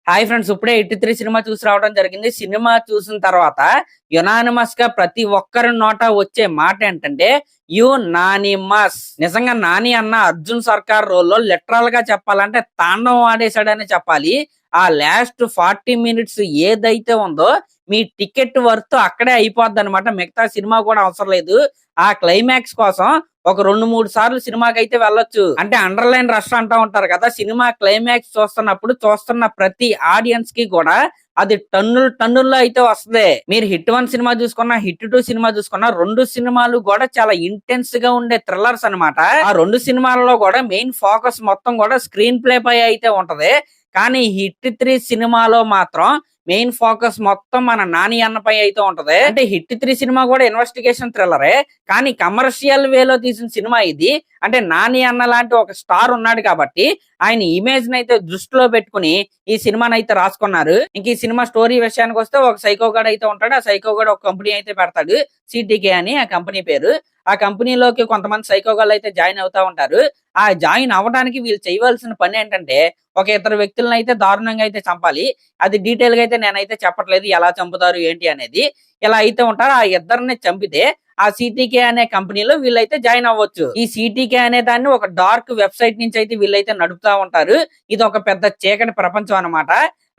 Hi friends, ఇప్పుడే 83 cinema చూసి రావడం జరిగింది. సినిమా చూసిన తర్వాత యునానిమస్ గా ప్రతి ఒక్కరి నోట వచ్చే మాట ఏంటంటే యునానిమస్. నిజంగా నాని అన్న అర్జున్ సర్కార్ రోల్లో లిటరల్ గా చెప్పాలంటే తాండవం ఆడేశాడని చెప్పాలి. ఆ లాస్ట్ 40 మినిట్స్ ఏదైతే ఉందో మీ టికెట్ వర్త్ అక్కడే అయిపోద్ది అనమాట. మిగతా సినిమా కూడా అవసరం లేదు. ఆ క్లైమాక్స్ కోసం ఒక 2-3 సార్లు సినిమాకి అయితే వెళ్ళొచ్చు. అంటే అండర్లైన్ రష్ అంటా ఉంటారు కదా. సినిమా క్లైమాక్స్ చూస్తున్నప్పుడు చూస్తున్న ప్రతి ఆడియన్స్ కి కూడా అది టన్నుల్లో అయితే వస్తుంది. మీరు హిట్ 1 సినిమా చూసుకున్నా, హిట్ 2 సినిమా చూసుకున్నా, 2 సినిమాలు కూడా చాలా ఇంటెన్స్ గా ఉండే థ్రిల్లర్స్ అనమాట. ఆ 2 సినిమాలలో కూడా మెయిన్ ఫోకస్ మొత్తం కూడా స్క్రీన్ ప్లే పై అయితే ఉంటది. కానీ హిట్ 3 సినిమాలో మాత్రం మెయిన్ ఫోకస్ మొత్తం మన నాని అన్నపై అయితే ఉంటది. అంటే హిట్ 3 సినిమా కూడా ఇన్వెస్టిగేషన్ థ్రిల్లరే, కానీ కమర్షియల్ వేలో తీసిన సినిమా ఇది. అంటే నాని అన్న లాంటి ఒక స్టార్ ఉన్నాడు కాబట్టి ఆయన ఇమేజ్ అయితే దృష్టిలో పెట్టుకుని ఈ సినిమాని అయితే రాసుకున్నారు. ఇంక ఈ సినిమా స్టోరీ విషయానికి వస్తే ఒక సైకోగాడ్ అయితే ఉంటాడు. ఆ సైకోగాడ్ ఒక కంపెనీ అయితే పెడతాడు, సిటీకే అని ఆ కంపెనీ పేరు. ఆ కంపెనీలోకి కొంతమంది సైకోగాళ్ళు అయితే జాయిన్ అవుతా ఉంటారు. ఆ జాయిన్ అవ్వడానికి వీళ్ళు చేయవలసిన పని ఏంటంటే ఒక ఇద్దరు వ్యక్తులను అయితే దారుణంగా అయితే చంపాలి. అది డీటెయిల్ గా అయితే నేనైతే చెప్పట్లేదు, ఎలా చంపుతారు ఏంటి అనేది. ఇలా అయితే ఉంటారు. ఆ ఇద్దరిని చంపితే ఆ సిటీకే అనే కంపెనీలో వీళ్ళైతే జాయిన్ అవ్వచ్చు. ఈ సిటీకే అనే దాన్ని ఒక డార్క్ వెబ్సైట్ నుంచి అయితే వీళ్ళైతే నడుపుతా ఉంటారు. ఇది ఒక పెద్ద చీకటి ప్రపంచం అన్నమాట.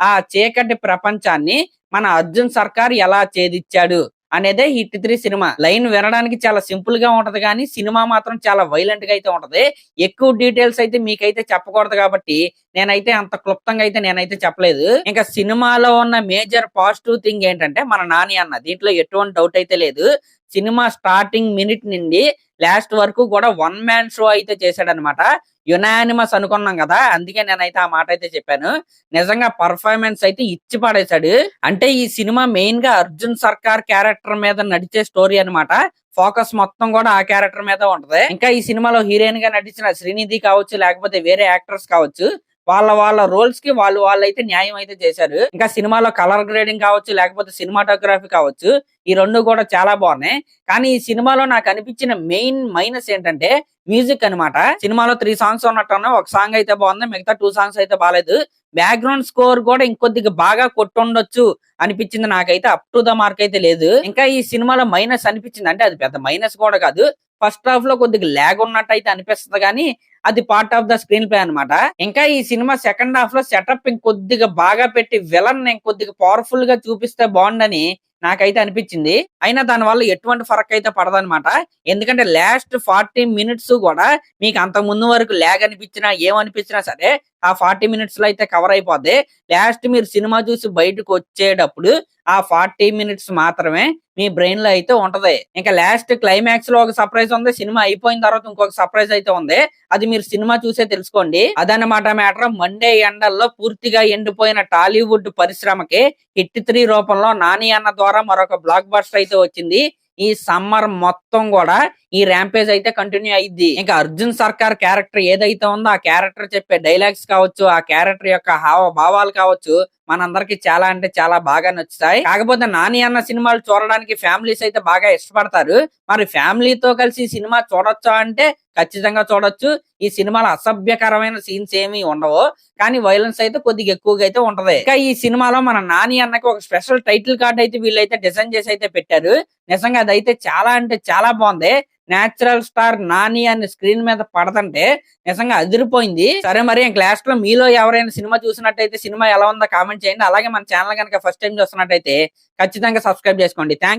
ఆ చీకటి ప్రపంచాన్ని మన అర్జున్ సర్కార్ ఎలా ఛేదించాడు అనేదే హిట్ 3 సినిమా. లైన్ వినడానికి చాలా సింపుల్ గా ఉంటది, కానీ సినిమా మాత్రం చాలా వైలెంట్ గా అయితే ఉంటది. ఎక్కువ డీటెయిల్స్ అయితే మీకైతే చెప్పకూడదు కాబట్టి నేనైతే అంత క్లుప్తంగా అయితే నేనైతే చెప్పలేదు. ఇంకా సినిమాలో ఉన్న మేజర్ పాజిటివ్ థింగ్ ఏంటంటే మన నాని అన్న, దీంట్లో ఎటువంటి డౌట్ అయితే లేదు. సినిమా స్టార్టింగ్ మినిట్ నుండి లాస్ట్ వరకు కూడా 1 మ్యాన్ షో అయితే చేశాడు అనమాట. యునానిమస్ అనుకున్నాం కదా, అందుకే నేనైతే ఆ మాట అయితే చెప్పాను. నిజంగా పర్ఫార్మెన్స్ అయితే ఇచ్చి పడేశాడు. అంటే ఈ సినిమా మెయిన్ గా అర్జున్ సర్కార్ క్యారెక్టర్ మీద నడిచే స్టోరీ అనమాట. ఫోకస్ మొత్తం కూడా ఆ క్యారెక్టర్ మీద ఉంటది. ఇంకా ఈ సినిమాలో హీరోయిన్ గా నటించిన శ్రీనిధి కావచ్చు, లేకపోతే వేరే యాక్టర్స్ కావచ్చు, వాళ్ళ రోల్స్ కి వాళ్ళైతే న్యాయం అయితే చేశారు. ఇంకా సినిమాలో కలర్ గ్రేడింగ్ కావచ్చు, లేకపోతే సినిమాటోగ్రఫీ కావచ్చు, ఈ 2 కూడా చాలా బాగున్నాయి. కానీ ఈ సినిమాలో నాకు అనిపించిన మెయిన్ మైనస్ ఏంటంటే మ్యూజిక్ అనమాట. సినిమాలో 3 సాంగ్స్ ఉన్నట్టున్నాయి. ఒక సాంగ్ అయితే బాగుంది, మిగతా 2 సాంగ్స్ అయితే బాగాలేదు. బ్యాక్గ్రౌండ్ స్కోర్ కూడా ఇంకొద్దిగా బాగా కొట్టుండొచ్చు అనిపించింది నాకైతే. అప్ టు ద మార్క్ అయితే లేదు. ఇంకా ఈ సినిమాలో మైనస్ అనిపించింది అంటే అది పెద్ద మైనస్ కూడా కాదు. ఫస్ట్ హాఫ్ లో కొద్దిగా ల్యాగ్ ఉన్నట్టు అయితే అనిపిస్తుంది, కానీ అది part of the screen play అనమాట. ఇంకా ఈ సినిమా సెకండ్ హాఫ్ లో సెటప్ ఇంకొద్దిగా బాగా పెట్టి విలన్ ఇంకొద్దిగా పవర్ఫుల్ గా చూపిస్తే బాగుండని నాకైతే అనిపించింది. అయినా దాని వల్ల ఎటువంటి ఫరక్ అయితే పడదనమాట. ఎందుకంటే లాస్ట్ 40 మినిట్స్ కూడా మీకు అంత ముందు వరకు ల్యాగ్ అనిపించినా ఏమనిపించినా సరే ఆ 40 మినిట్స్ లో అయితే కవర్ అయిపోద్ది. లాస్ట్ మీరు సినిమా చూసి బయటకు వచ్చేటప్పుడు ఆ 40 మినిట్స్ మాత్రమే మీ బ్రెయిన్ లో అయితే ఉంటది. ఇంకా లాస్ట్ క్లైమాక్స్ లో ఒక సర్ప్రైజ్ ఉంది, సినిమా అయిపోయిన తర్వాత ఇంకొక సర్ప్రైజ్ అయితే ఉంది. అది మీరు సినిమా చూసే తెలుసుకోండి. అదన్నమాట మ్యాటర్. మండే ఎండల్లో పూర్తిగా ఎండిపోయిన టాలీవుడ్ పరిశ్రమకి హిట్ 3 రూపంలో నాని అన్న ద్వారా మరొక బ్లాక్ బస్టర్ అయితే వచ్చింది. ఈ సమ్మర్ మొత్తం కూడా ఈ ర్యాంపేజ్ అయితే కంటిన్యూ అయ్యిద్ది. ఇంకా అర్జున్ సర్కార్ క్యారెక్టర్ ఏదైతే ఉందో ఆ క్యారెక్టర్ చెప్పే డైలాగ్స్ కావచ్చు, ఆ క్యారెక్టర్ యొక్క హావభావాలు కావచ్చు, మనందరికి చాలా అంటే చాలా బాగా నచ్చుతాయి. కాకపోతే నాని అన్న సినిమాలు చూడడానికి ఫ్యామిలీస్ అయితే బాగా ఇష్టపడతారు. మరి ఫ్యామిలీతో కలిసి ఈ సినిమా చూడొచ్చా అంటే ఖచ్చితంగా చూడొచ్చు. ఈ సినిమాలో అసభ్యకరమైన సీన్స్ ఏమీ ఉండవు, కానీ వైలెన్స్ అయితే కొద్దిగా ఎక్కువగా అయితే ఉంటది. ఇంకా ఈ సినిమాలో మన నాని అన్నకి ఒక స్పెషల్ టైటిల్ కార్డ్ అయితే వీళ్ళైతే డిజైన్ చేసి అయితే పెట్టారు. నిజంగా అదైతే చాలా అంటే చాలా బాగుంది. నేచురల్ స్టార్ నాని అని స్క్రీన్ మీద పడతంటే నిజంగా అదిరిపోయింది. సరే, మరి క్లాస్ లో మీలో ఎవరైనా సినిమా చూసినట్టయితే సినిమా ఎలా ఉందో కామెంట్ చేయండి. అలాగే మన ఛానల్ కనుక ఫస్ట్ టైం చూస్తున్నట్టయితే ఖచ్చితంగా సబ్స్క్రైబ్ చేసుకోండి. థ్యాంక్స్.